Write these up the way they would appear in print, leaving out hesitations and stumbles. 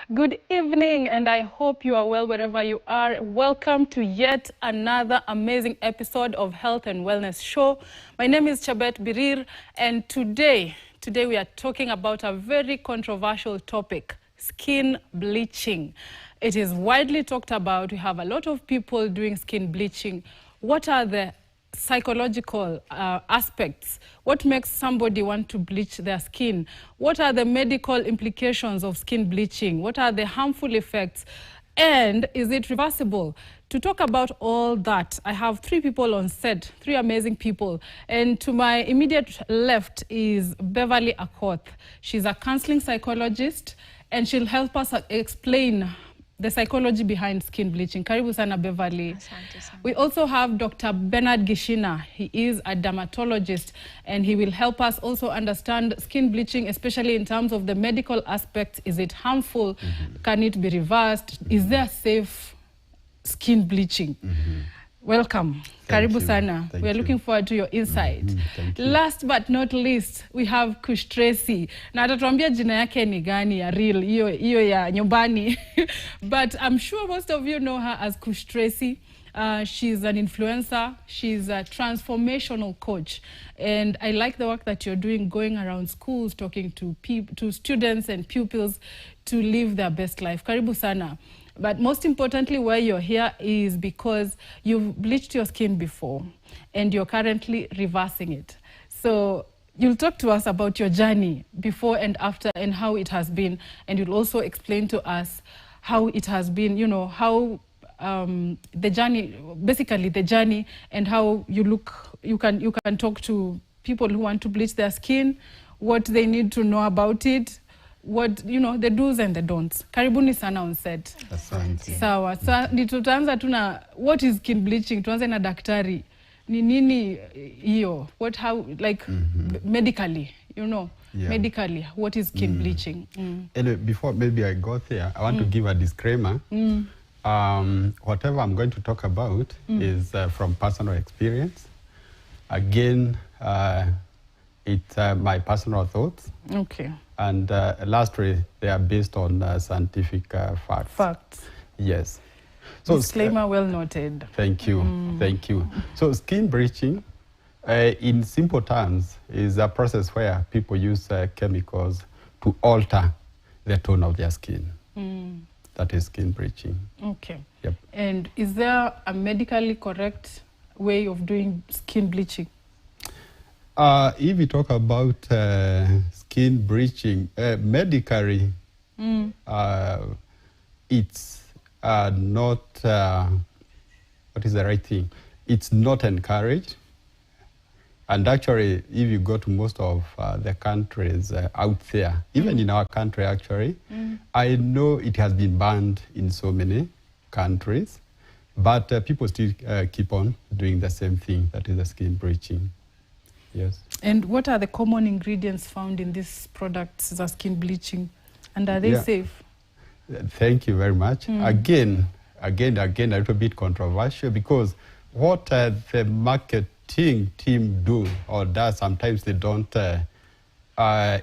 Good evening, and I hope you are well wherever you are. Welcome to yet another amazing episode of Health and Wellness Show. My name is Chabet Birir, and today we are talking about a very controversial topic, skin bleaching. It is widely talked about. We have a lot of people doing skin bleaching. What are the psychological aspects? What makes somebody want to bleach their skin? What are the medical implications of skin bleaching? What are the harmful effects? And is it reversible? To talk about all that, I have three people on set, three amazing people. And to my immediate left is Beverly Akoth. She's a counseling psychologist, and she'll help us explain the psychology behind skin bleaching. Karibu sana Beverly. Asante sana. We also have Dr. Bernard Gishina. He is a dermatologist, and he will help us also understand skin bleaching, especially in terms of the medical aspects. Is it harmful? Can it be reversed? Is there safe skin bleaching? Welcome. Karibu sana. We are looking forward to your insight. Thank you. Last but not least, we have Kush Tracy. Na atatuambia jina yake ni gani ya real, iyo ya nyumbani. But I'm sure most of you know her as Kush Tracy. She's an influencer. She's a transformational coach. And I like the work that you're doing, going around schools, talking to students and pupils to live their best life. Karibu sana. But most importantly, why you're here is because you've bleached your skin before and you're currently reversing it. So you'll talk to us about your journey before and after and how it has been. And you'll also explain to us how it has been, you know, how the journey, basically the journey, and how you can talk to people who want to bleach their skin, what they need to know about it, what, you know, the do's and the don'ts. Karibuni sana on set. Asante. Sawa. So tutaanza tu na what is skin bleaching. Tuanze na daktari. Ni nini hiyo? What, how, like medically, you know, medically, what is skin bleaching? Anyway, before maybe I go there, I want to give a disclaimer. Whatever I'm going to talk about is from personal experience. Again, it's my personal thoughts. Okay. And lastly, they are based on scientific facts. Facts. Yes. So disclaimer well noted. Thank you. Thank you. So skin bleaching, in simple terms, is a process where people use chemicals to alter the tone of their skin. That is skin bleaching. Okay. Yep. And is there a medically correct way of doing skin bleaching? If we talk about skin bleaching, medically, it's not, what is the right thing? It's not encouraged. And actually, if you go to most of the countries out there, even in our country actually, I know it has been banned in so many countries, but people still keep on doing the same thing, that is the skin bleaching. Yes. And what are the common ingredients found in these products, the skin bleaching? And are they safe? Thank you very much. Again, a little bit controversial, because what the marketing team do or does, sometimes they don't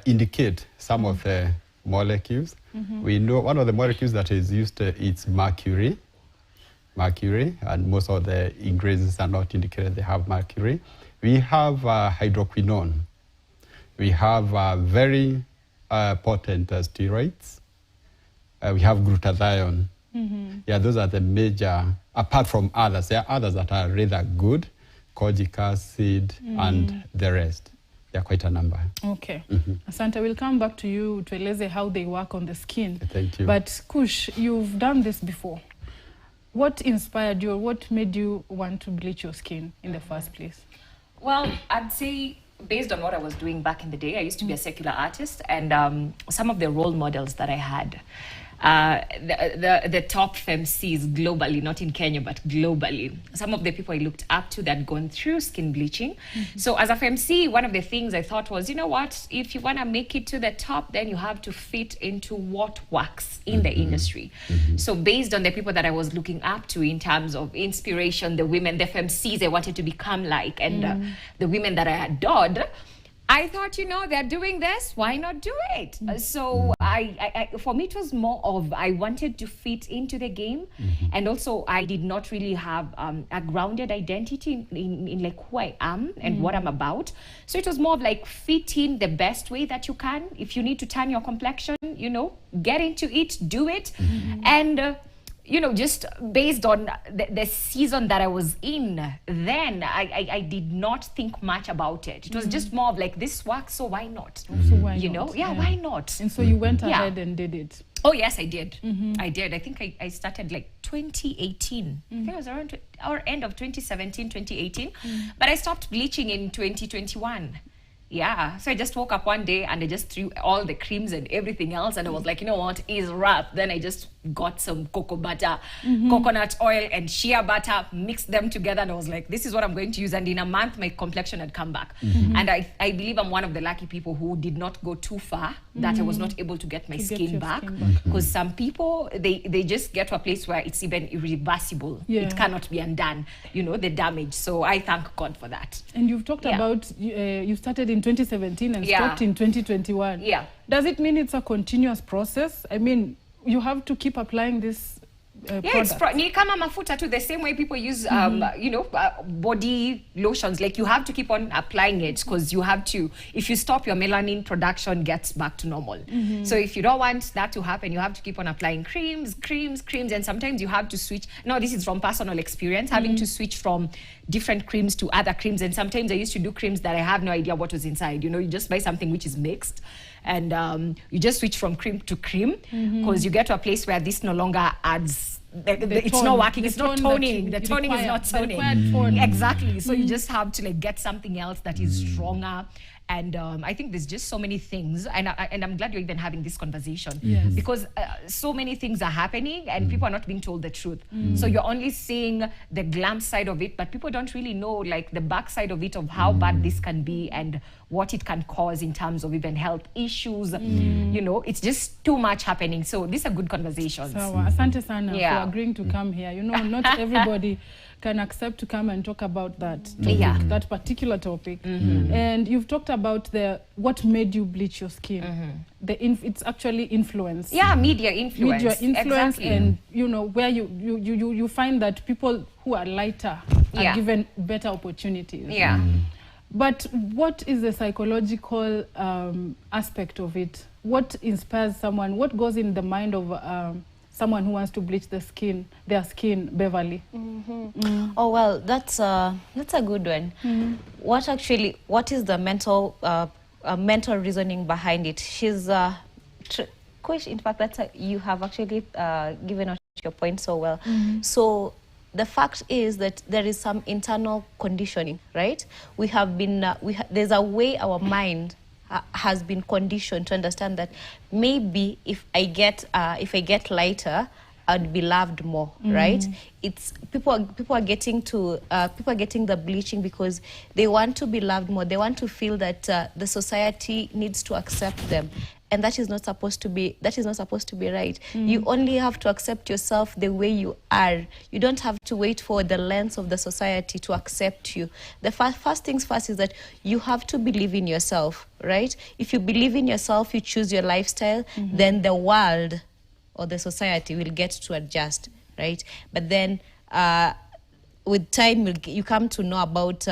indicate some of the molecules. We know one of the molecules that is used is mercury, and most of the ingredients are not indicated they have mercury. We have hydroquinone. We have very potent steroids. We have glutathione. Yeah, those are the major, apart from others. There are others that are rather good, kojic acid and the rest. There are quite a number. Okay. Asante, we'll come back to you to eleze how they work on the skin. Thank you. But Kush, you've done this before. What inspired you, or what made you want to bleach your skin in the first place? Well, I'd say based on what I was doing back in the day, I used to be a secular artist, and some of the role models that I had, the top FMCs globally, not in Kenya, but globally. Some of the people I looked up to that had gone through skin bleaching. So as a FMC, one of the things I thought was, you know what, if you want to make it to the top, then you have to fit into what works in the industry. So based on the people that I was looking up to in terms of inspiration, the women, the FMCs I wanted to become like, and the women that I adored, I thought, they're doing this, why not do it? So I for me, it was more of, I wanted to fit into the game. And also I did not really have a grounded identity in like who I am and what I'm about. So it was more of like fit in the best way that you can. If you need to tan your complexion, get into it, do it. And just based on the season that I was in, then I did not think much about it. It was just more of like, this works, so why not? So why not? Yeah, why not? And so you went ahead and did it. Oh, yes, I did. I did. I think I started like 2018. I think it was around our end of 2017, 2018. But I stopped bleaching in 2021. Yeah, so I just woke up one day and I just threw all the creams and everything else, and I was like, you know what, is wrap. Then I just got some cocoa butter, coconut oil and shea butter, mixed them together, and I was like, this is what I'm going to use. And in a month, my complexion had come back. And I believe I'm one of the lucky people who did not go too far, that I was not able to get my skin back. Because some people, they just get to a place where it's even irreversible. It cannot be undone, the damage. So I thank God for that. And you've talked about, you started in 2017 and stopped in 2021. Yeah. Does it mean it's a continuous process? I mean, you have to keep applying this it's ni kama mafuta too, the same way people use body lotions. Like, you have to keep on applying it, because you have to, if you stop, your melanin production gets back to normal. So if you don't want that to happen, you have to keep on applying creams, and sometimes you have to switch. No, this is from personal experience, having to switch from different creams to other creams. And sometimes I used to do creams that I have no idea what was inside. You just buy something which is mixed, and you just switch from cream to cream, because you get to a place where this no longer adds, it's not working, it's not toning, the toning is not toning. Exactly. So you just have to like get something else that is stronger. And I think there's just so many things, and I'm glad you're even having this conversation, because so many things are happening and people are not being told the truth. So you're only seeing the glam side of it, but people don't really know like the back side of it, of how bad this can be and what it can cause in terms of even health issues. It's just too much happening. So these are good conversations. So asante sana for agreeing to come here. Not everybody can accept to come and talk about that topic, that particular topic. And you've talked about what made you bleach your skin. It's actually influence. Yeah, media influence. Exactly. And where you find that people who are lighter are given better opportunities. But what is the psychological aspect of it? What inspires someone? What goes in the mind of someone who wants to bleach their skin, Beverly? Oh, well, that's a good one. What is the mental reasoning behind it? She's in fact, you have actually given out your point so well. So the fact is that there is some internal conditioning, right? We have been there's a way our mind has been conditioned to understand that maybe if I get lighter, I'd be loved more, right? It's people are getting the bleaching because they want to be loved more. They want to feel that the society needs to accept them. And that is not supposed to be right. You only have to accept yourself the way you are. You don't have to wait for the lens of the society to accept you. The first things first is that you have to believe in yourself, right? If you believe in yourself, you choose your lifestyle, then the world or the society will get to adjust, right? But then with time, you come to know about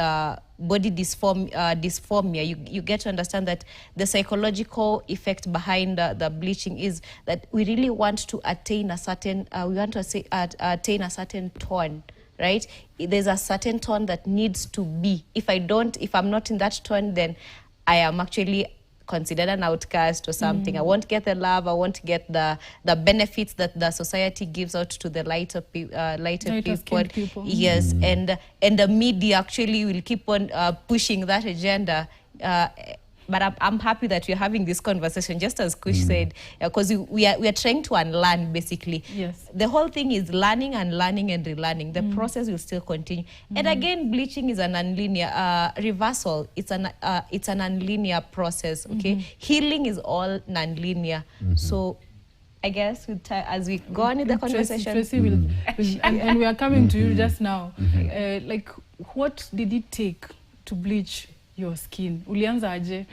body dysphoria. You get to understand that the psychological effect behind the bleaching is that we really want to attain a certain attain a certain tone, right? There's a certain tone that needs to be. If I'm not in that tone, then I am actually considered an outcast or something. I won't get the love. I won't get the benefits that the society gives out to the lighter people. Yes, and the media actually will keep on pushing that agenda. But I'm happy that we're having this conversation, just as Kush said, because we are trying to unlearn, basically. Yes. The whole thing is learning and relearning. The process will still continue. And again, bleaching is an unlinear reversal. It's an unlinear process. Okay, healing is all non-linear. So I guess as we go on in the conversation, Tracy will and we are coming to you just now. Like, what did it take to bleach your skin? Ulianza aje?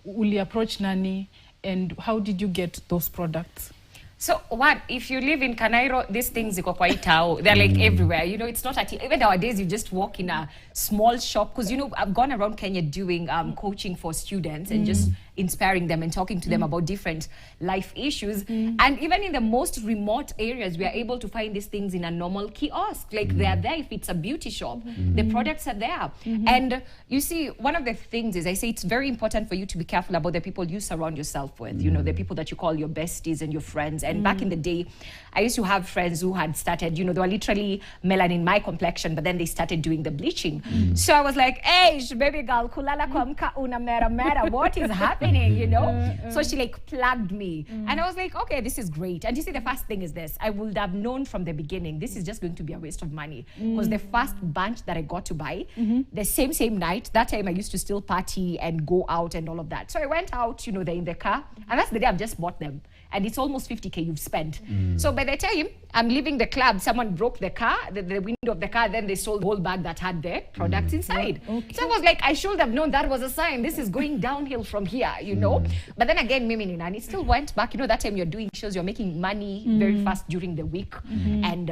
Uli approach nani? And how did you get those products? So what if you live in Kanairo? These things ziko kwa itao. They're like everywhere. You know, it's not at even nowadays. You just walk in a small shop because you know I've gone around Kenya doing coaching for students and just inspiring them and talking to them about different life issues. And even in the most remote areas, we are able to find these things in a normal kiosk. Like they are there if it's a beauty shop. The products are there. And you see, one of the things is I say it's very important for you to be careful about the people you surround yourself with. You know, the people that you call your besties and your friends. And back in the day, I used to have friends who had started, you know, they were literally melanin my complexion, but then they started doing the bleaching. So I was like, hey, baby girl, kulala kwa mka una mera mera, what is happening, you know? So she like plugged me. And I was like, okay, this is great. And you see, the first thing is this, I would have known from the beginning, this is just going to be a waste of money. Because the first bunch that I got to buy, the same night, that time I used to still party and go out and all of that. So I went out, you know, they're in the car, and that's the day I've just bought them. And it's almost 50K you've spent. So by the time I'm leaving the club, someone broke the car, the window of the car, then they sold the whole bag that had the products inside. So I was like, I should have known that was a sign. This is going downhill from here, you know? But then again, Mimi Nina, it still went back. You know, that time you're doing shows, you're making money very fast during the week. And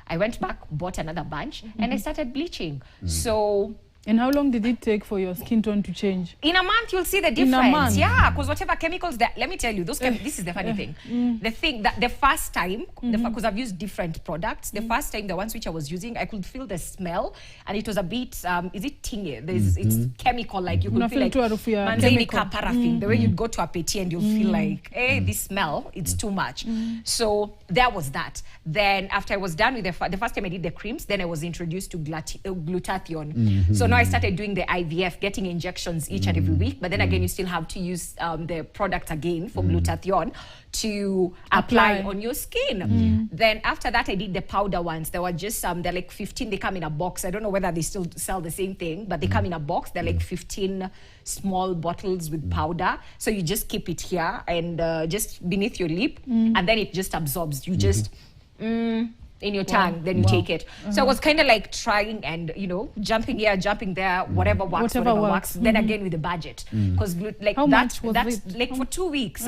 I went back, bought another bunch, and I started bleaching. So... And how long did it take for your skin tone to change? In a month, you'll see the difference. In a month? Yeah, because whatever chemicals that, let me tell you, this is the funny thing. The thing that the first time, because I've used different products, the first time, the ones which I was using, I could feel the smell, and it was a bit, is it tingy? It's chemical, like you could feel like manzainica paraffin. The way you'd go to a petit and you'll feel like, hey, this smell, it's too much. So there was that. Then after I was done with the first time I did the creams, then I was introduced to glutathione. So now I started doing the IVF, getting injections each and every week. But then again, you still have to use the product again for glutathione to apply on your skin. Then after that, I did the powder ones. There were just they're like 15. They come in a box. I don't know whether they still sell the same thing, but they come in a box. They're like 15 small bottles with powder. So you just keep it here and just beneath your lip, and then it just absorbs. You just... in your tongue, then you take it. So I was kind of like trying and, you know, jumping here, jumping there, whatever works, whatever works. Then again with the budget. Because like how much was that's it? like for 2 weeks,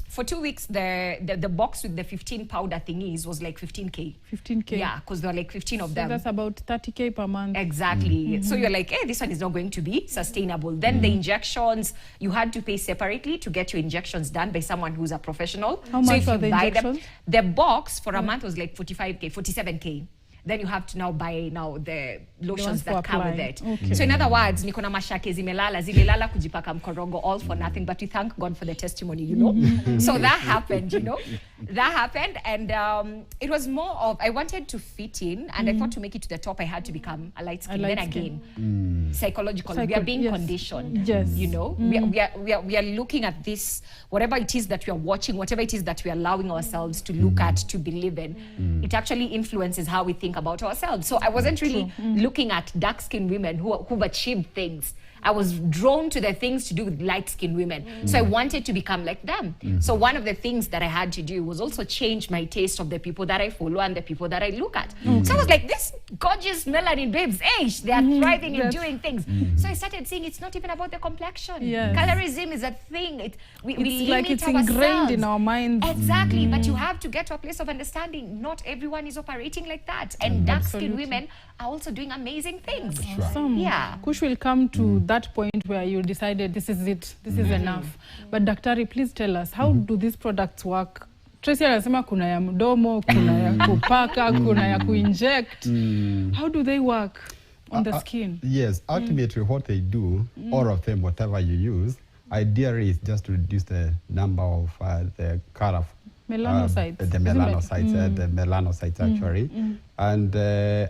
for 2 weeks, the box with the 15 powder thingies was like 15K. 15K? Yeah, because there were like 15 of them. That's about 30K per month. Exactly. So you're like, hey, this one is not going to be sustainable. Then the injections, you had to pay separately to get your injections done by someone who's a professional. How much are the injections? The box for a month was like 45K, 47K. Then you have to now buy the lotions that come with it. So in other words, niko na mashake zilelala kujipaka mkorogo, all for nothing. But we thank God for the testimony, you know. So that happened, you know. That happened, and it was more of I wanted to fit in, and I thought to make it to the top, I had to become a light skin. Then again, psychologically, we are being conditioned. You know, we are looking at this, whatever it is that we are watching, whatever it is that we are allowing ourselves to look at, to believe in. It actually influences how we think about ourselves. So I wasn't really looking at dark-skinned women who've achieved things. I was drawn to the things to do with light-skinned women. So I wanted to become like them. So one of the things that I had to do was also change my taste of the people that I follow and the people that I look at. So I was like, this gorgeous melanin babes, they are thriving and doing things. So I started seeing it's not even about the complexion. Colorism is a thing. We limit like it's ourselves. ingrained in our minds. Exactly, but you have to get to a place of understanding. Not everyone is operating like that. And dark-skinned women are also doing amazing things. Awesome. Yeah. Kush will come to that point where you decided this is it, this is enough. But Daktari, please tell us, how do these products work? Tracy anasema kuna ya mdomo, kuna ya kupaka, kuna ya kuinject. How do they work on the skin? Yes, ultimately what they do, all of them, whatever you use, ideally is just to reduce the number of the color. Melanocytes. The melanocytes actually. And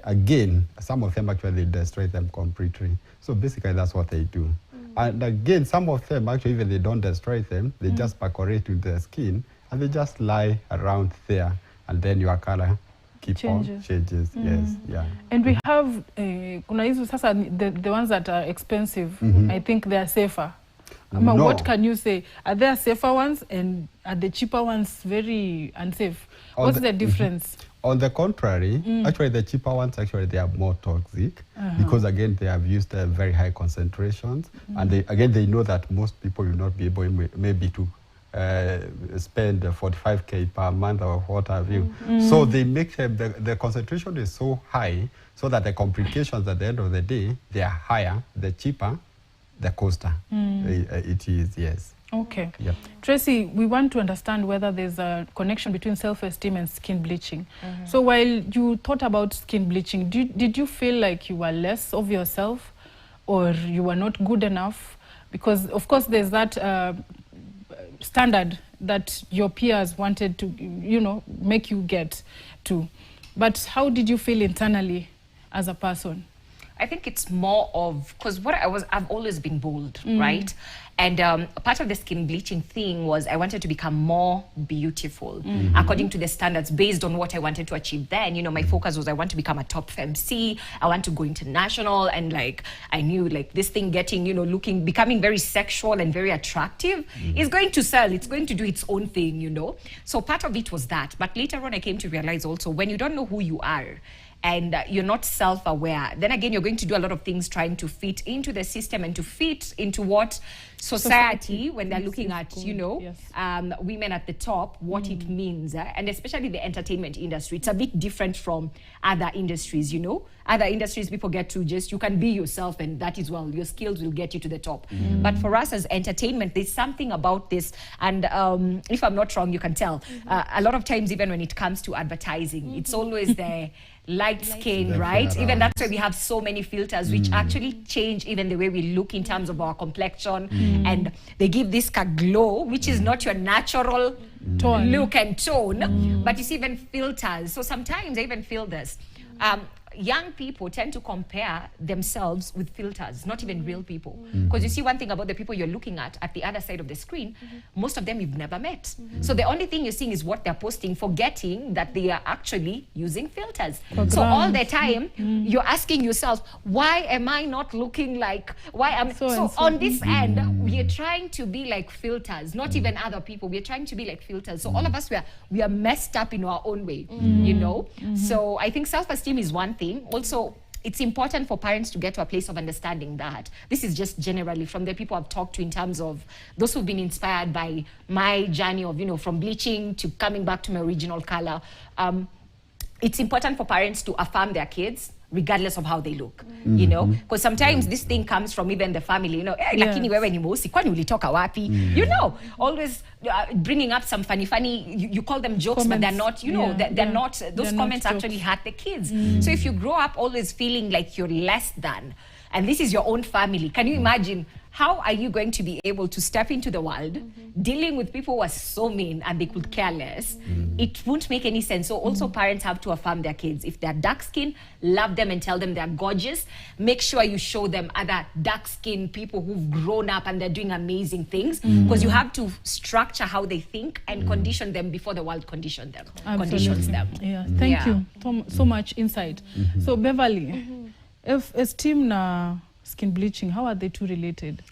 again, some of them actually destroy them completely. So basically that's what they do. And again, some of them actually, even they don't destroy them, they just percolate to the skin and they just lie around there, and then your color changes. Yes, yeah. And we have kuna hizo sasa the ones that are expensive. I think they are safer. No. What can you say? Are there safer ones and are the cheaper ones very unsafe? What's the difference? On the contrary, actually the cheaper ones, actually they are more toxic because again, they have used very high concentrations and they know that most people will not be able maybe to spend 45K per month or what have you. So they make the concentration is so high so that the complications at the end of the day, they are higher, the cheaper, the coster. It is, yes. Okay. Yep. Tracy, we want to understand whether there's a connection between self-esteem and skin bleaching. So while you thought about skin bleaching, did you feel like you were less of yourself or you were not good enough? Because, of course, there's that standard that your peers wanted to, you know, make you get to. But how did you feel internally as a person? I think it's more of, because I've always been bold, right? And part of the skin bleaching thing was I wanted to become more beautiful according to the standards based on what I wanted to achieve then. You know, my focus was I want to become a top MC, I want to go international, and like I knew like this thing getting, you know, becoming very sexual and very attractive is going to sell, it's going to do its own thing, you know. So part of it was that. But later on I came to realize also when you don't know who you are, and you're not self-aware, then again, you're going to do a lot of things trying to fit into the system and to fit into what society, when they're looking at, you know, women at the top, what it means. And especially the entertainment industry. It's a bit different from other industries, you know. Other industries, people get to just, you can be yourself and that is, well, your skills will get you to the top. But for us as entertainment, there's something about this. And if I'm not wrong, you can tell. A lot of times, even when it comes to advertising, it's always the light skin, right? Even that's why we have so many filters which actually change even the way we look in terms of our complexion, and they give this glow which is not your natural look and tone, but it's even filters. So sometimes I even feel this. Young people tend to compare themselves with filters, not even real people. Because you see, one thing about the people you're looking at the other side of the screen, most of them you've never met. So the only thing you're seeing is what they're posting, forgetting that they are actually using filters. So all the time, you're asking yourself, why am I not looking like, why am so on this end, we're trying to be like filters, not even other people. We're trying to be like filters. So all of us, we are messed up in our own way, you know? So I think self-esteem is one thing. Also, it's important for parents to get to a place of understanding that. This is just generally from the people I've talked to in terms of those who've been inspired by my journey of, you know, from bleaching to coming back to my original color. It's important for parents to affirm their kids regardless of how they look, you know, because sometimes this thing comes from even the family, you know, lakini wewe ni mweusi, kwani ulitoka wapi? You know, always bringing up some funny, you call them jokes, comments, but they're not, you know, they're not, those comments actually hurt the kids. So if you grow up always feeling like you're less than, and this is your own family, can you imagine how are you going to be able to step into the world dealing with people who are so mean and they could care less? It won't make any sense. So also parents have to affirm their kids. If they're dark skinned, love them and tell them they're gorgeous. Make sure you show them other dark skinned people who've grown up and they're doing amazing things, because you have to structure how they think and condition them before the world conditions them. Yeah, thank you so much insight. So Beverly, if esteem na skin bleaching, how are they two related?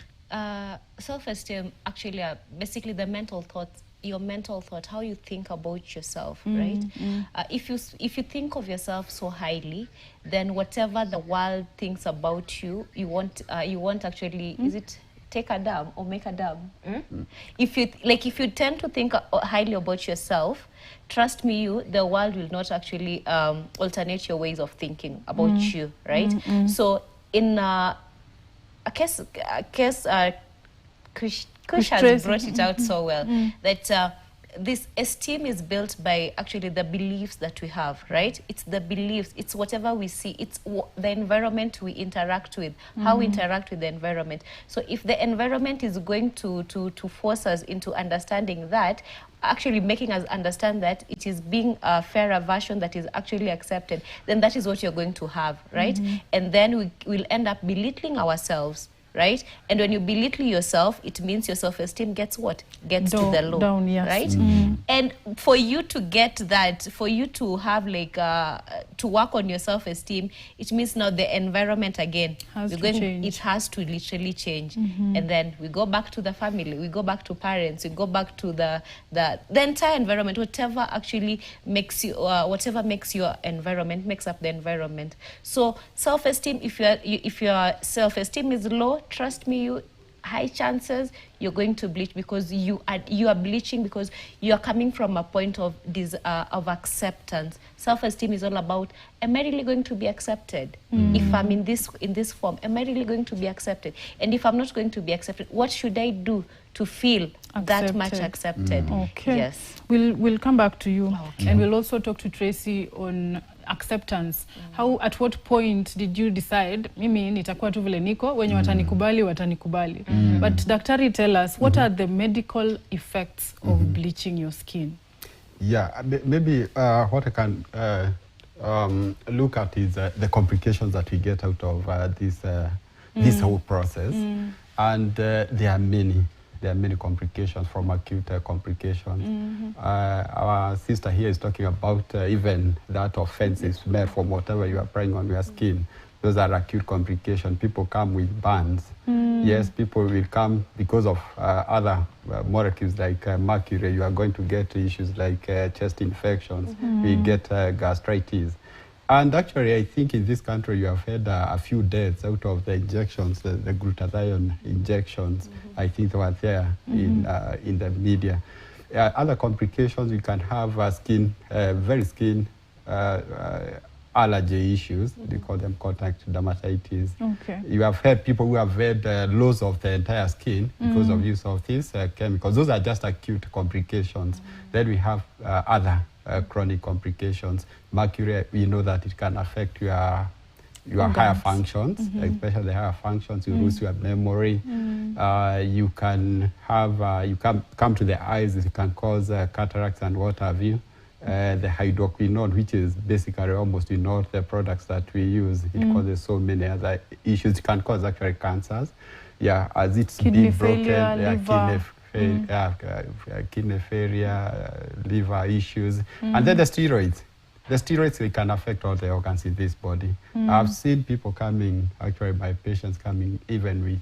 Self-esteem actually are basically the mental thoughts, your mental thought, how you think about yourself, right? If you think of yourself so highly, then whatever the world thinks about you, you won't actually, is it take a dab or make a dab? If you tend to think highly about yourself, trust me, the world will not actually alternate your ways of thinking about you, right? So in a case Kush has brought it out so well, that this esteem is built by actually the beliefs that we have, right? It's the beliefs, it's whatever we see, it's the environment we interact with, how we interact with the environment. So if the environment is going to force us into understanding that, actually making us understand that it is being a fairer version that is actually accepted, then that is what you're going to have, right? And then we will end up belittling ourselves right? And when you belittle yourself, it means your self-esteem gets what? Gets to the low, down, yes. right? And for you to get that, for you to have like, to work on your self-esteem, it means now the environment again, change. It has to literally change. And then we go back to the family, we go back to parents, we go back to the entire environment, whatever actually makes you, whatever makes your environment, makes up the environment. So self-esteem, if your self-esteem is low, trust me, high chances you're going to bleach, because you are bleaching because you are coming from a point of acceptance. Self-esteem is all about, am I really going to be accepted? If I'm in this form, am I really going to be accepted? And if I'm not going to be accepted, what should I do to feel that much accepted? Okay. Yes. We'll come back to you, and we'll also talk to Tracy on acceptance. How, at what point did you decide, mimi nitakuwa tu vile niko, wenye watanikubali. But daktari, tell us, what are the medical effects of bleaching your skin? Yeah, maybe what I can look at is the complications that we get out of this whole process. And there are many. There are many complications, from acute complications. Our sister here is talking about even that offensive smell from whatever you are applying on your skin. Those are acute complications. People come with burns. Yes, people will come because of other molecules like mercury. You are going to get issues like chest infections. We get gastritis. And actually, I think in this country, you have had a few deaths out of the injections, the glutathione injections. I think they were there in the media. Other complications, you can have very skin allergy issues. They call them contact dermatitis. Okay. You have had people who have had loss of the entire skin because of use of these chemicals. Those are just acute complications. Then we have other chronic complications. Mercury, we know that it can affect your higher functions, especially the higher functions. You lose your memory. You can have, you can come to the eyes. It can cause cataracts and what have you. The hydroquinone, which is basically almost in all the products that we use, it causes so many other issues. It can cause actually cancers. Yeah, as it's kidney being broken, failure, kidney failure, liver issues. And then the steroids. The steroids, they can affect all the organs in this body. I've seen people coming, actually my patients coming even with,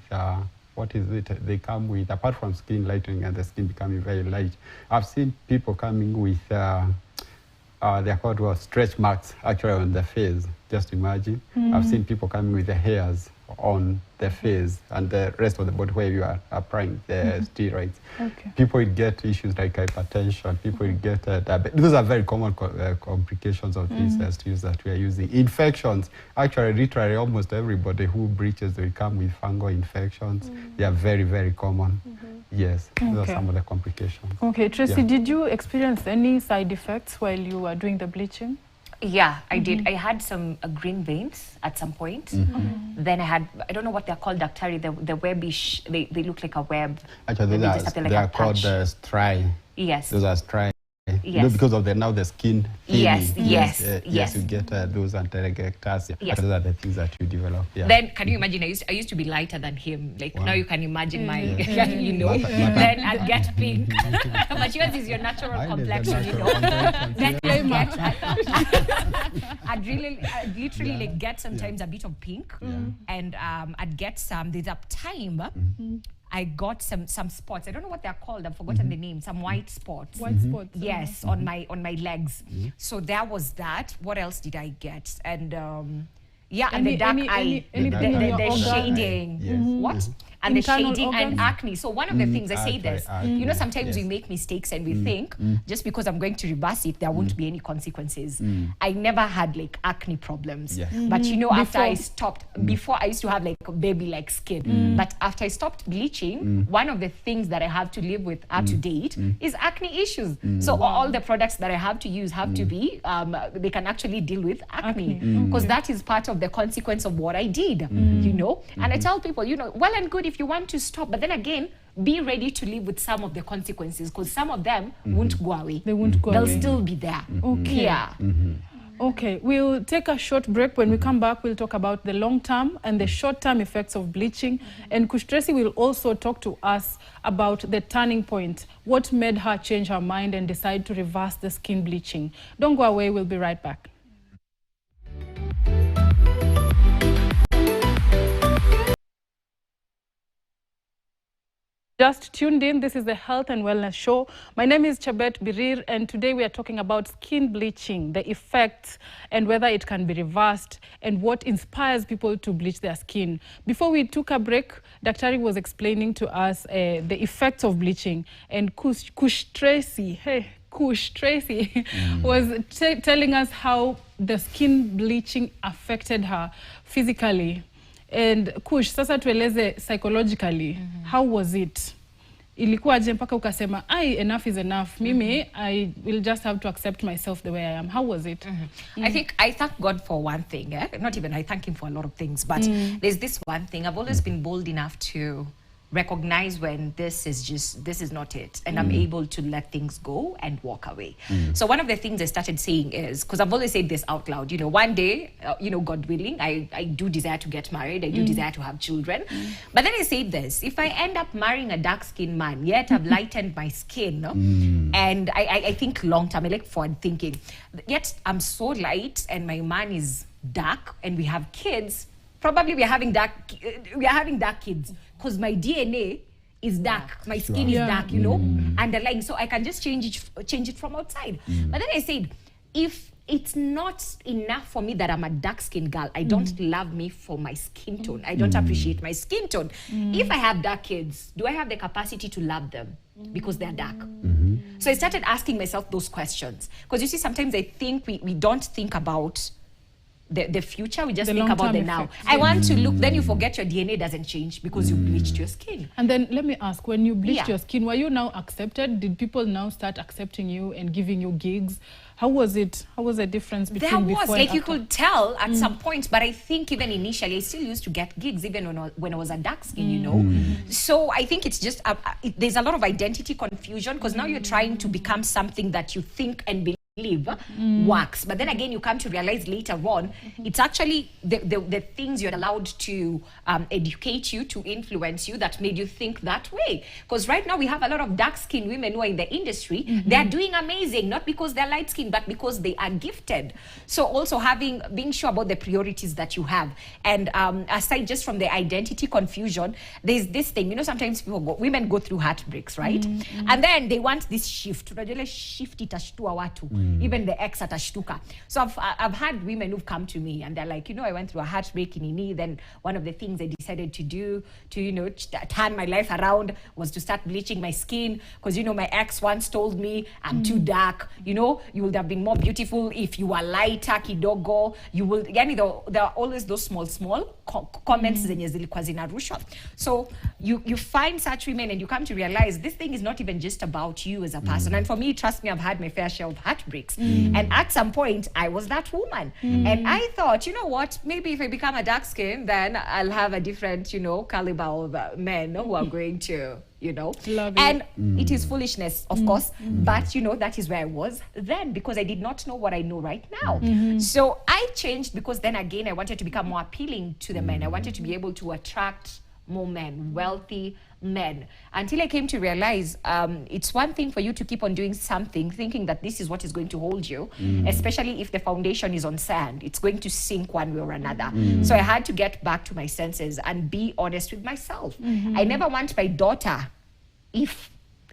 what is it? They come with, apart from skin lightening and the skin becoming very light, I've seen people coming with, they're called stretch marks actually on the face. Just imagine. I've seen people coming with the hairs on the face and the rest of the body where you are applying the steroids. Okay. People will get issues like hypertension. People will get diabetes. Those are very common complications of these steroids that we are using. Infections, actually, literally almost everybody who breaches, they come with fungal infections. They are very, very common. Yes, those are some of the complications. Okay, Tracy, did you experience any side effects while you were doing the bleaching? Yeah, I did. I had some green veins at some point. Then I had, I don't know what they're called, Daktari, the webbish, they look like a web. Actually, they are called stri. Yes. Those are stri. Yes. You know, because of now the skin thinning. Yes, you get those anti-ectasia. Yes. Those are the things that you develop. Yeah. Then can you imagine? I used to be lighter than him. Like now you can imagine my, you know. Then I'd get pink, but yours is your natural complexion, you know. Then I'd literally like get sometimes a bit of pink, and I'd get some. There's a time. I got some spots. I don't know what they're called. I've forgotten the name. Some white spots. White spots. Yes, on my legs. So there was that. What else did I get? And and the dark eye, the shading. What? And the shading and acne. So one of the things, I say this, you know, sometimes we make mistakes and we think, just because I'm going to reverse it, there won't be any consequences. I never had like acne problems. But you know, after I stopped, before I used to have like baby-like skin. But after I stopped bleaching, one of the things that I have to live with up to date is acne issues. So all the products that I have to use have to be, they can actually deal with acne. Because that is part of the consequence of what I did, you know. And I tell people, you know, well and good if you want to stop, but then again, be ready to live with some of the consequences, because some of them won't go away. They won't go away. They'll still be there. Okay. Yeah. Okay, we'll take a short break. When we come back, we'll talk about the long-term and the short-term effects of bleaching. And Kush Tracy will also talk to us about the turning point, what made her change her mind and decide to reverse the skin bleaching. Don't go away, we'll be right back. Just tuned in, this is the Health and Wellness Show. My name is Chabet Birir, and today we are talking about skin bleaching, the effects and whether it can be reversed and what inspires people to bleach their skin. Before we took a break, Dr. was explaining to us the effects of bleaching, and Kush Tracy was telling us how the skin bleaching affected her physically. And Kush, sasa tueleze psychologically, how was it? Ilikuwaje mpaka ukasema, enough is enough. Mimi, I will just have to accept myself the way I am. How was it? I thank God for one thing. Not even I thank him for a lot of things, but there's this one thing. I've always been bold enough to recognize when this is not it, and I'm able to let things go and walk away. So one of the things I started saying is, because I've always said this out loud, one day, God willing, I do desire to get married, I do desire to have children. But then I said this, if I end up marrying a dark-skinned man, yet I've lightened my skin, and I think long-term, I like forward thinking, yet I'm so light and my man is dark and we have kids, probably we are having dark kids, because my DNA is dark, my skin is dark, underlying, so I can just change it from outside. But then I said, if it's not enough for me that I'm a dark-skinned girl, I don't love me for my skin tone, I don't appreciate my skin tone. If I have dark kids, do I have the capacity to love them because they're dark? So I started asking myself those questions, because you see, sometimes I think we don't think about the future, we just think about the now. I want to look, then you forget your DNA doesn't change because you bleached your skin. And then let me ask, when you bleached your skin, were you now accepted? Did people now start accepting you and giving you gigs? How was it? How was the difference between before and after? Like, you could tell at some point, but I think even initially I still used to get gigs even when I was a dark skin, So I think it's just, there's a lot of identity confusion, because now you're trying to become something that you think and believe works, but then again you come to realize later on it's actually the things you're allowed to educate you, to influence you, that made you think that way. Because right now we have a lot of dark-skinned women who are in the industry, they're doing amazing, not because they're light-skinned, but because they are gifted. So also being sure about the priorities that you have, and aside just from the identity confusion, there's this thing, sometimes women go through heartbreaks, right? And then they want this shift, itashtua watu. Even the ex atashtuka. So I've had women who've come to me and they're like, I went through a heartbreak in Ini. Then one of the things I decided to do to, turn my life around was to start bleaching my skin. Because, my ex once told me I'm too dark. You would have been more beautiful if you were lighter, kidogo. You will, there are always those small comments zenye zilikuwa zinarushwa. So you find such women and you come to realize this thing is not even just about you as a person. And for me, trust me, I've had my fair share of heartbreaks. And at some point, I was that woman. And I thought, what, maybe if I become a dark skin, then I'll have a different, caliber of men who are going to, love and it is foolishness, of course, but that is where I was then, because I did not know what I know right now. So I changed, because then again I wanted to become more appealing to the men. I wanted to be able to attract more men, wealthy men, until I came to realize it's one thing for you to keep on doing something thinking that this is what is going to hold you, especially if the foundation is on sand. It's going to sink one way or another. So I had to get back to my senses and be honest with myself. I never want my daughter,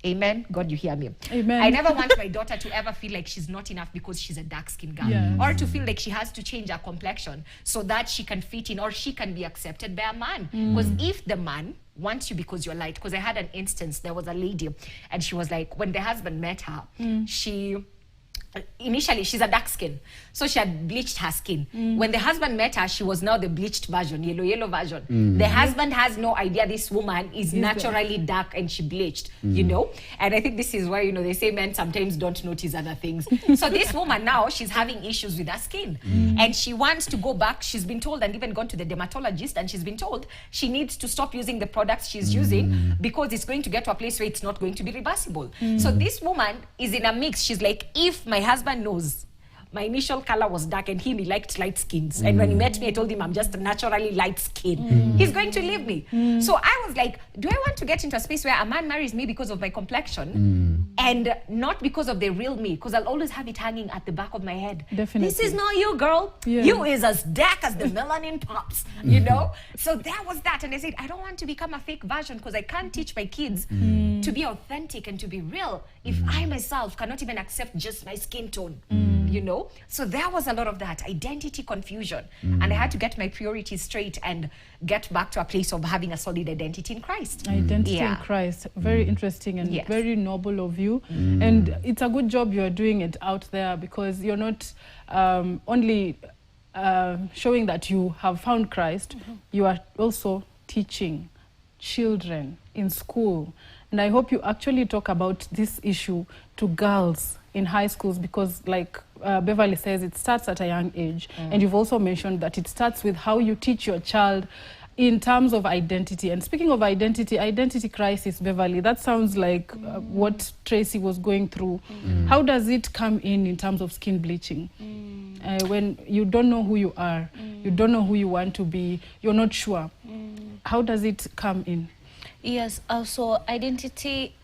amen, God, you hear me. Amen. I never want my daughter to ever feel like she's not enough because she's a dark-skinned girl, or to feel like she has to change her complexion so that she can fit in or she can be accepted by a man. Because if the man wants you because you're light, because I had an instance, there was a lady and she was like, when the husband met her, initially she's a dark skin, so she had bleached her skin. When the husband met her, she was now the bleached version, yellow version. The husband has no idea this woman is naturally dark and she bleached, and I think this is why they say men sometimes don't notice other things. So this woman now, she's having issues with her skin, and she wants to go back. She's been told, and even gone to the dermatologist, and she's been told she needs to stop using the products she's using because it's going to get to a place where it's not going to be reversible. So this woman is in a mix. She's like, if my husband knows my initial color was dark and he liked light skins. And when he met me, I told him I'm just naturally light skinned. He's going to leave me. So I was like, do I want to get into a space where a man marries me because of my complexion and not because of the real me? Because I'll always have it hanging at the back of my head. Definitely. This is not you, girl. Yeah. You is as dark as the melanin pops, you know? So there was that. And I said, I don't want to become a fake version because I can't teach my kids to be authentic and to be real if I myself cannot even accept just my skin tone, you know? So there was a lot of that identity confusion. And I had to get my priorities straight and get back to a place of having a solid identity in Christ. Identity in Christ. Very interesting and Yes. very noble of you. And it's a good job you're doing it out there, because you're not only showing that you have found Christ, you are also teaching children in school. And I hope you actually talk about this issue to girls in high schools, because like Beverly says, it starts at a young age. And you've also mentioned that it starts with how you teach your child in terms of identity. And speaking of identity crisis, Beverly, that sounds like what Tracy was going through. How does it come in terms of skin bleaching? When you don't know who you are, you don't know who you want to be, you're not sure. How does it come in? Yes, so identity,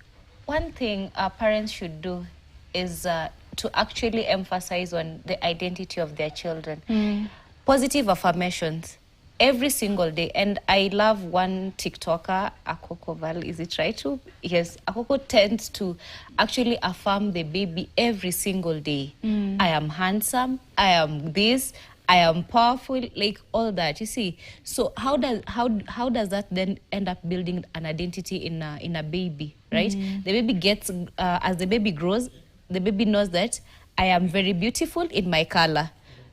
one thing our parents should do is to actually emphasize on the identity of their children. Positive affirmations every single day. And I love one TikToker, Akoko Val, is it right? Yes, Akoko tends to actually affirm the baby every single day. I am handsome, I am this, I am powerful, like all that, you see. So how does that then end up building an identity in a baby, right? The baby gets, as the baby grows, the baby knows that I am very beautiful in my color.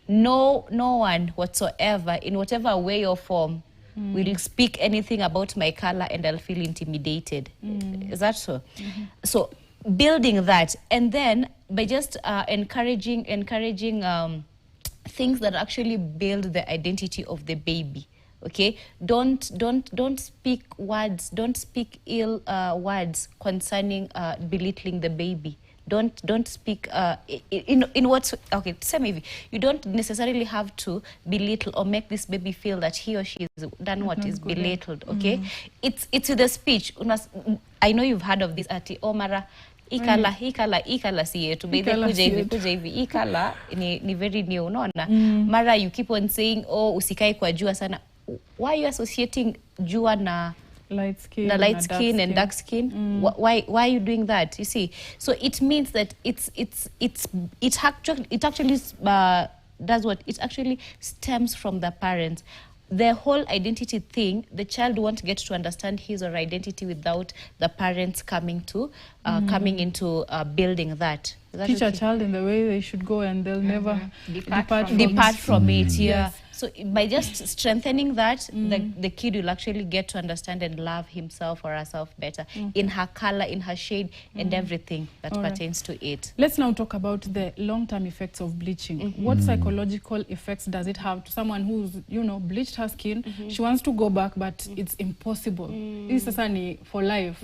No one whatsoever, in whatever way or form, will speak anything about my color and I'll feel intimidated. Is that so? So building that, and then by just encouraging things that actually build the identity of the baby. Okay, don't speak words, don't speak ill words concerning belittling the baby. Don't speak in what's okay. Same maybe you don't necessarily have to belittle or make this baby feel that he or she is done what is belittled. Okay, it's with the speech. I know you've heard of this ati Omara. Ikala si yetu baby kuja hivi ikala ni very new unaona. Mara you keep on saying usikae kwa jua sana. Why are you associating jua na light skin and dark skin? Why are you doing that? You see, so it means that it actually does what? It actually stems from the parents. The whole identity thing, the child won't get to understand his or her identity without the parents coming into building that. Teach a child in the way they should go, and they'll never depart from it. Yeah. So by just strengthening that, the kid will actually get to understand and love himself or herself better in her color, in her shade, and everything that pertains to it. Let's now talk about the long-term effects of bleaching. What psychological effects does it have to someone who's, bleached her skin? She wants to go back, but it's impossible. This is for life.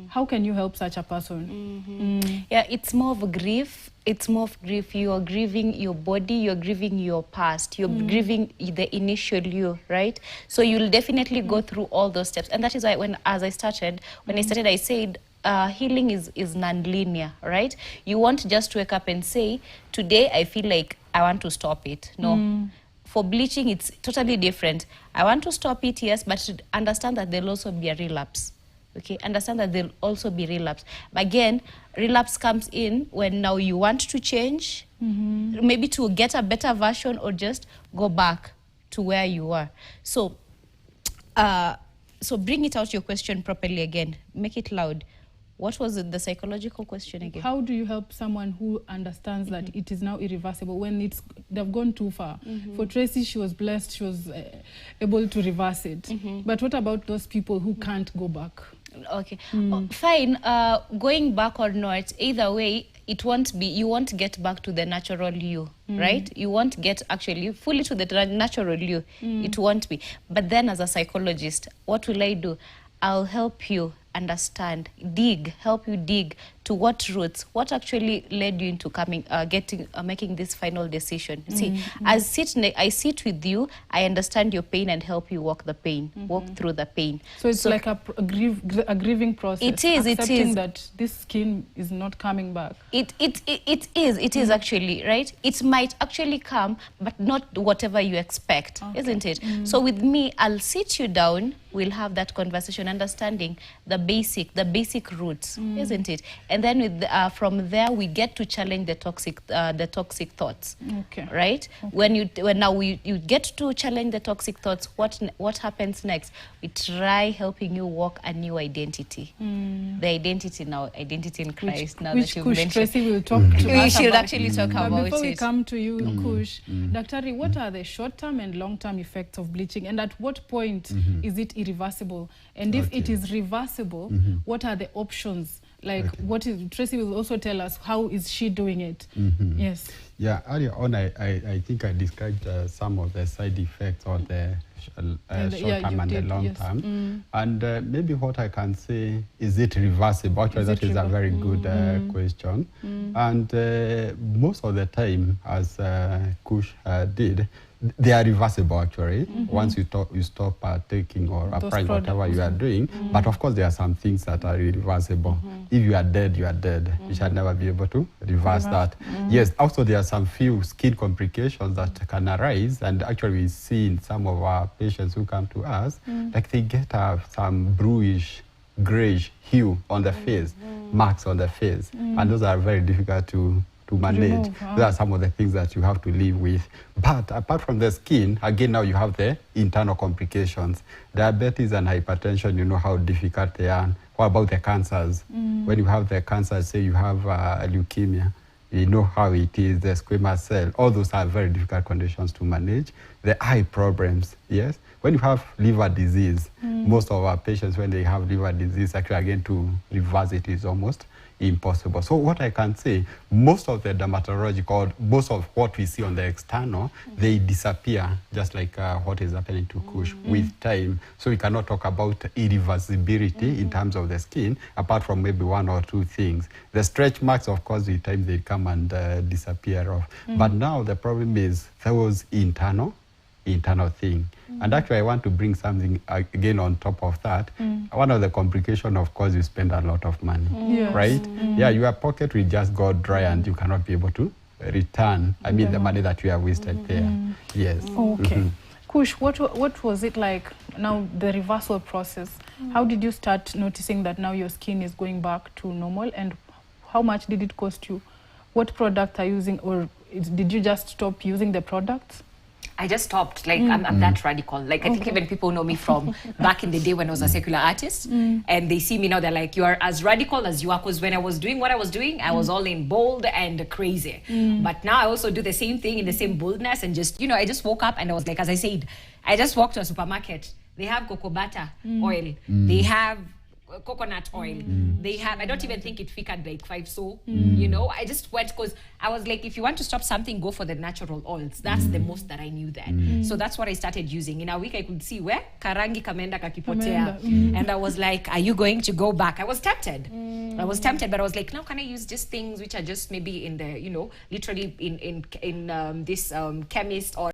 How can you help such a person? Yeah, it's more of grief. It's more of grief. You are grieving your body, you're grieving your past, you're grieving the initial you, right? So you'll definitely go through all those steps. And that is why when I started, I said healing is non-linear, right? You won't just wake up and say, today I feel like I want to stop it. No. For bleaching, it's totally different. I want to stop it, yes, but understand that there'll also be a relapse. Okay, understand that there'll also be relapse. But again, relapse comes in when now you want to change, maybe to get a better version or just go back to where you are. So, bring it out your question properly again. Make it loud. What was the psychological question again? How do you help someone who understands that it is now irreversible when they've gone too far? For Tracy, she was blessed, she was able to reverse it. But what about those people who can't go back? Okay, fine. Going back or not, either way, you won't get back to the natural you, right? You won't get actually fully to the natural you. It won't be. But then as a psychologist, what will I do? I'll help you understand, help you dig to what roots, what actually led you into coming, making this final decision. See, I sit with you, I understand your pain and help you walk the pain, walk through the pain. So it's like a grieving process. It is. Accepting that this skin is not coming back. It is actually, right? It might actually come, but not whatever you expect, isn't it? So with me, I'll sit you down, we'll have that conversation, understanding the basic roots, isn't it? And then with from there, we get to challenge the toxic thoughts. Okay. Right? Okay. When you get to challenge the toxic thoughts, what happens next? We try helping you walk a new identity. The identity in Christ. Which Kush Tracy will talk to us we should about. actually talk about Before we it. come to you, Kush, Daktari, what are the short-term and long-term effects of bleaching, and at what point is it irreversible? And if it is reversible, what are the options? Like, Tracy will also tell us how is she doing it. Yes. Yeah, earlier on, I think I described some of the side effects or the short term and the long term. And maybe what I can say, is it reversible? Actually, that is a very good question. And most of the time, as Kush did, they are reversible actually. Once you stop taking or applying whatever you are doing. But of course, there are some things that are irreversible. If you are dead, you are dead. You shall never be able to reverse that. Yes, also there are some few skin complications that can arise, and actually we see in some of our patients who come to us, like they get some bluish, grayish hue on the face, marks on the face, and those are very difficult to manage. Those are some of the things that you have to live with. But apart from the skin, again, now you have the internal complications. Diabetes and hypertension, you know how difficult they are. What about the cancers? When you have the cancer, say you have leukemia, you know how it is, the squamous cell. All those are very difficult conditions to manage. The eye problems, yes. When you have liver disease, most of our patients, when they have liver disease, actually again to reverse it is almost impossible. So what I can say, most of the dermatological, most of what we see on the external, they disappear, just like what is happening to Kush with time. So we cannot talk about irreversibility in terms of the skin, apart from maybe one or two things. The stretch marks, of course, with time they come and disappear off. But now the problem is those internal thing. And actually, I want to bring something again on top of that. One of the complications, of course, you spend a lot of money, right? Yeah, your pocket will just go dry and you cannot be able to return, the money that you have wasted there. Yes. Okay. Kush, what was it like now, the reversal process? How did you start noticing that now your skin is going back to normal, and how much did it cost you? What product are you using, or did you just stop using the products? I just stopped. Like, I'm that radical. Like, I think even people know me from back in the day when I was a secular artist. And they see me now, they're like, you are as radical as you are. Because when I was doing what I was doing, I was all in bold and crazy. But now I also do the same thing in the same boldness. And just, I just woke up and I was like, as I said, I just walked to a supermarket. They have cocoa butter oil. They have coconut oil. They have, I don't even think it figured like 5 so, I just went because I was like, if you want to stop something, go for the natural oils. That's the most that I knew then. So that's what I started using. In a week, I could see where karangi kamenda kakipotea. And I was like, are you going to go back? I was tempted. But I was like, now can I use just things which are just maybe in the, literally in this chemist, or,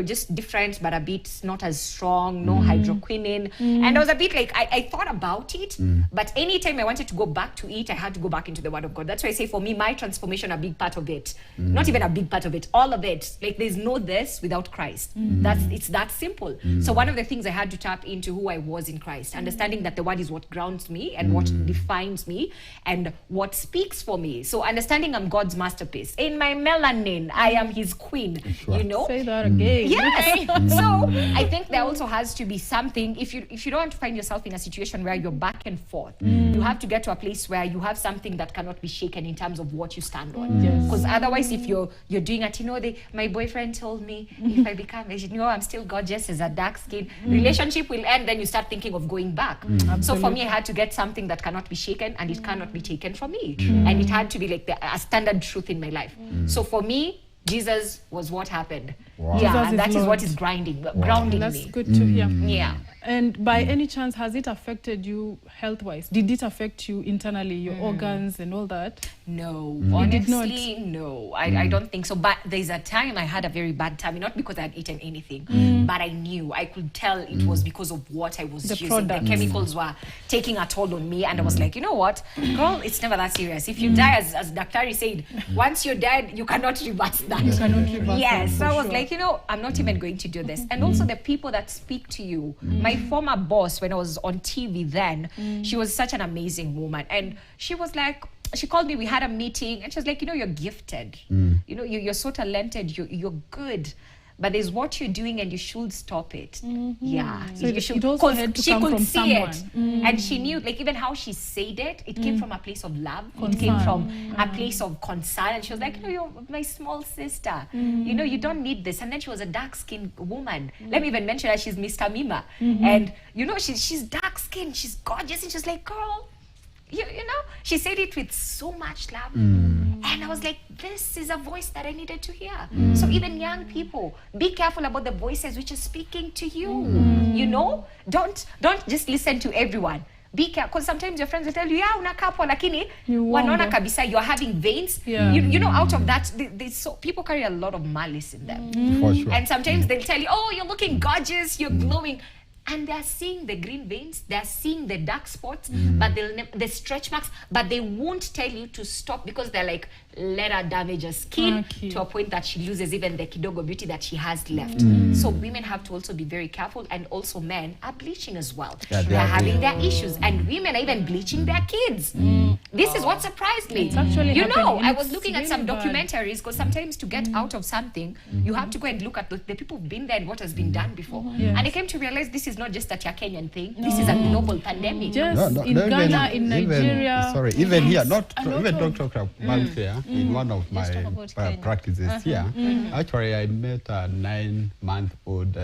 just different, but a bit not as strong, no hydroquinone. And I was a bit like, I thought about it, but anytime I wanted to go back to it, I had to go back into the Word of God. That's why I say, for me, my transformation, a big part of it, not even a big part of it, all of it, like there's no this without Christ. It's that simple. So one of the things I had to tap into who I was in Christ, understanding that the Word is what grounds me and what defines me and what speaks for me. So understanding I'm God's masterpiece. In my melanin, I am His queen. Say that again. Yes. So I think there also has to be something. If you don't want to find yourself in a situation where you're back and forth, you have to get to a place where you have something that cannot be shaken in terms of what you stand on. Because otherwise, if you're doing it, my boyfriend told me if I become, I'm still gorgeous as a dark skin. Relationship will end, then you start thinking of going back. So for me, I had to get something that cannot be shaken and it cannot be taken from me. And it had to be like a standard truth in my life. So for me, Jesus was what happened. Wow. Yeah, and that is what is grounding That's me. good to hear. Yeah. And by any chance, has it affected you health-wise? Did it affect you internally, your organs and all that? No, It did not. honestly, no. I don't think so. But there's a time I had a very bad tummy, not because I had eaten anything, but I knew, I could tell it was because of what I was The using. product. The chemicals were taking a toll on me, and I was like, you know what, girl, it's never that serious. If you die, as Daktari said, once you're dead, you cannot reverse that. You cannot reverse Yes, that, so for I was sure. like, you know, I'm not even going to do this. And also the people that speak to you. My former boss, when I was on TV then, she was such an amazing woman. And she was like, she called me, we had a meeting, and she was like, you know, you're gifted. You know, you're so talented, you're good. But there's what you're doing and you should stop it. Yeah. So you it should, also 'cause had to she come could from see someone. it. And she knew, like, even how she said it, it came from a place of love. It came Concern. from a place of concern. And she was like, you know, you're my small sister. You know, you don't need this. And then she was a dark-skinned woman. Let me even mention that she's Mr. Mima. And, you know, she's dark-skinned. She's gorgeous. And she's like, girl, you know, she said it with so much love. And I was like, this is a voice that I needed to hear. So even young people, be careful about the voices which are speaking to you. You know, don't just listen to everyone. Be careful, because sometimes your friends will tell you, yeah, unakaa poa, lakini wanaona kabisa you're having veins. Yeah. You know, out of that, so people carry a lot of malice in them. For sure. And sometimes they'll tell you, oh, you're looking gorgeous, you're glowing. And they're seeing the green veins, they're seeing the dark spots, but the stretch marks, but they won't tell you to stop, because they're like, let her damage her skin to a point that she loses even the kidogo beauty that she has left. So women have to also be very careful, and also men are bleaching as well. Yeah, they're having their issues, and women are even bleaching their kids. This is what surprised me. It's actually you know, happening. I was It's looking at really some bad. documentaries, because sometimes to get out of something, you have to go and look at the people who've been there and what has been done before. Yes. And I came to realize this is not just a Kenyan thing. This is a global pandemic. Just in Ghana, in Nigeria. Sorry, even here, not a lot even of- Dr. Malthea, in one of my talk about Kenya. practices here, actually I met a 9-month-old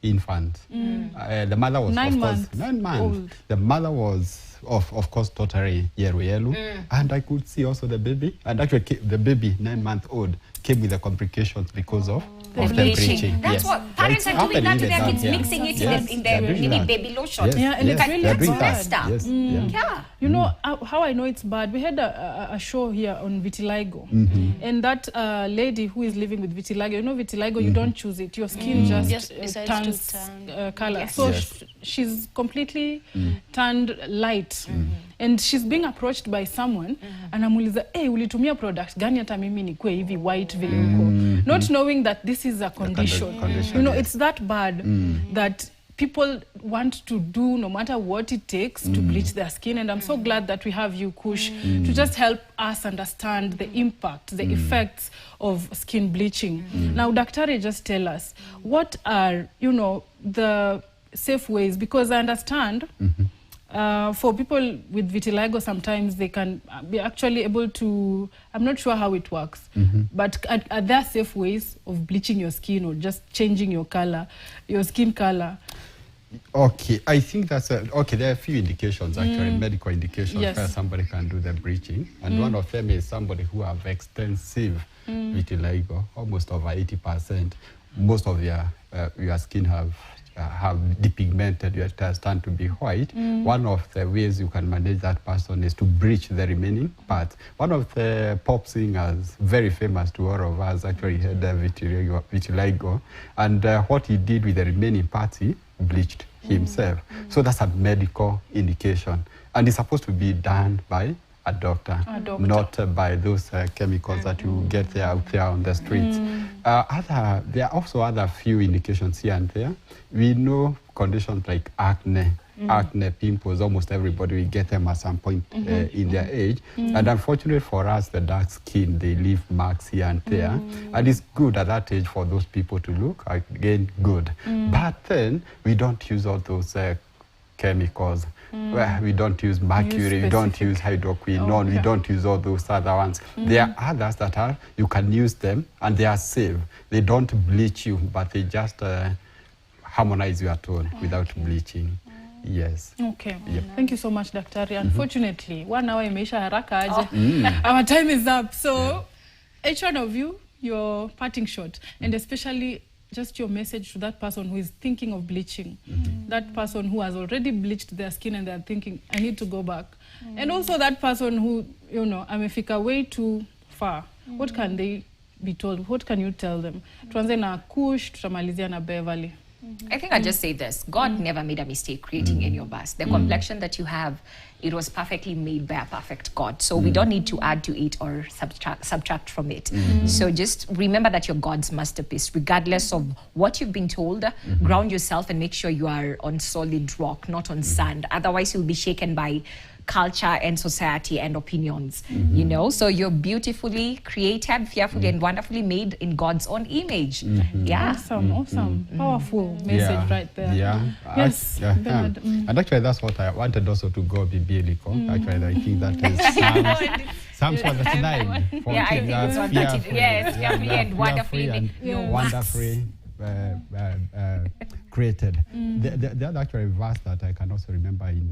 infant. The mother was, 9 of course, months 9 months. old. The mother was, of course, totally yellow. And I could see also the baby. And actually, the baby, 9-month-old, came with the complications because of the bleaching. That's Yes. what parents It's are doing that to happening their even kids, now, yeah. mixing it Yes, in they're their doing mini that. baby lotion. Yes, Yeah, and yes, it's really they're doing bad. that. Yes, yeah. Yeah. You know how I know it's bad? We had a show here on vitiligo. And that lady who is living with vitiligo, you know vitiligo, you don't choose it. Your skin just Just decides to turns turn. color. Yes. So Yes. she's completely turned light. And she's being approached by someone anamuuliza, hey, ulitumia product gani hata mimi nikue hivi white vile uko. Not knowing that this is a condition. You know, yes. it's that bad that people want to do no matter what it takes to bleach their skin. And I'm so glad that we have you, Kush, to just help us understand the impact, the effects of skin bleaching. Now, Daktari, just tell us, what are, you know, the safe ways? Because I understand for people with vitiligo, sometimes they can be actually able to, I'm not sure how it works, but are there safe ways of bleaching your skin or just changing your color, your skin color? Okay, I think that's okay. There are a few indications, actually, medical indications Yes. where somebody can do the bleaching, and one of them is somebody who have extensive vitiligo, almost over 80%. Most of your skin have depigmented, your hair tend to be white. One of the ways you can manage that person is to bleach the remaining parts. One of the pop singers, very famous to all of us, actually had vitiligo, and what he did with the remaining parts, he bleached himself. So that's a medical indication, and it's supposed to be done by a doctor, not by those chemicals that you get there out there on the streets. There are also other few indications here and there. We know conditions like acne, pimples, almost everybody will get them at some point in their age. And unfortunately for us, the dark skin, they leave marks here and there. And it's good at that age for those people to look, again, good. But then we don't use all those chemicals. Well, we don't use mercury, we don't use hydroquinone, we don't use all those other ones. There are others that are, you can use them and they are safe. They don't bleach you, but they just harmonize your tone without bleaching. Yes. Okay. Yep. Thank you so much, Daktari. Unfortunately, 1 hour imeisha haraka aje. Our time is up. So, each one of you, your parting shot, and especially just your message to that person who is thinking of bleaching, that person who has already bleached their skin and they're thinking, I need to go back. And also that person who, you know, amefika way too far. What can they be told? What can you tell them? Tuanze na Kush, tutamalizia na Beverly. I think I'll just say this. God never made a mistake creating any of us. The complexion that you have, it was perfectly made by a perfect God. So we don't need to add to it or subtract from it. So just remember that you're God's masterpiece, regardless of what you've been told. Ground yourself and make sure you are on solid rock, not on sand. Otherwise, you'll be shaken by culture and society and opinions, you know. So you're beautifully created, fearfully and wonderfully made in God's own image. Yeah. Awesome. Powerful message right there. Yeah. Yes. And actually, that's what I wanted also to go biblical. Actually, I think that is Psalms 139. Yeah, I think it's 139. Yes, fearfully and wonderfully made. Wonderfully created. The other actually verse that I can also remember in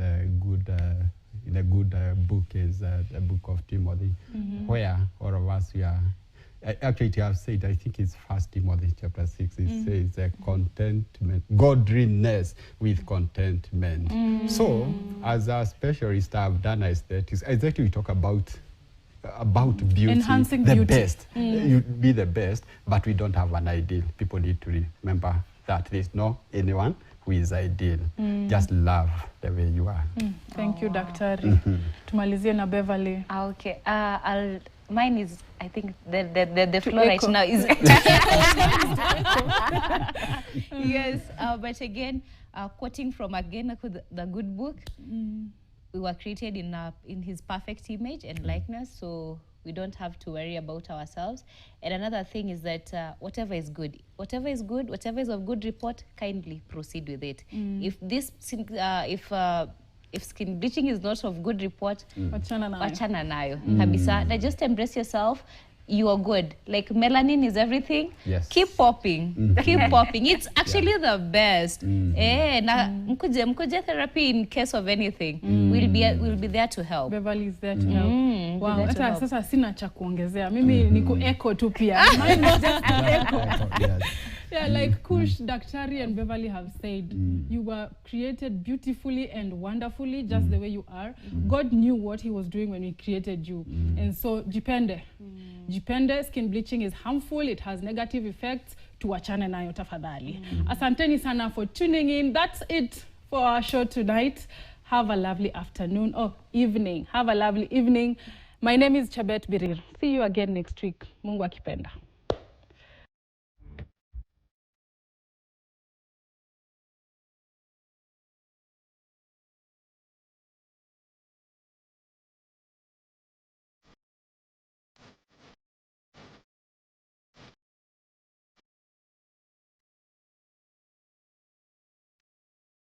the good book is the book of Timothy, where all of us we are. Actually, it have said, I think it's 1 Timothy chapter 6. It says contentment, godliness with contentment. So, as a specialist, I've done aesthetics. Exactly, we talk about beauty, enhancing the beauty. Best. You be the best, but we don't have an ideal. People need to remember that there's no anyone who is ideal. Just love the way you are. Thank you, Daktari. Tumalizie na Beverly. Okay. Mine is, I think the floor right now is yes. But again, quoting from again the good book, we were created in his perfect image and likeness, so we don't have to worry about ourselves. And another thing is that whatever is of good report, kindly proceed with it. If skin bleaching is not of good report, wachana nayo kabisa. Now just embrace yourself. You are good. Like melanin is everything. Yes. Keep popping. Keep popping. It's actually the best. Na mkuje therapy in case of anything. We'll be there to help. Beverly is there to help. Wow. Sasa sina cha kuongezea. Mimi niko echo tu pia. Mine is just echo. Yeah, like Kush, Daktari and Beverly have said, you were created beautifully and wonderfully just the way you are. God knew what he was doing when he created you. And so, jipende. Jipende, skin bleaching is harmful. It has negative effects. Tuachane nayo tafadhali. Asanteni sana for tuning in. That's it for our show tonight. Have a lovely afternoon or evening. Have a lovely evening. My name is Chabet Birir. See you again next week. Mungu akipenda.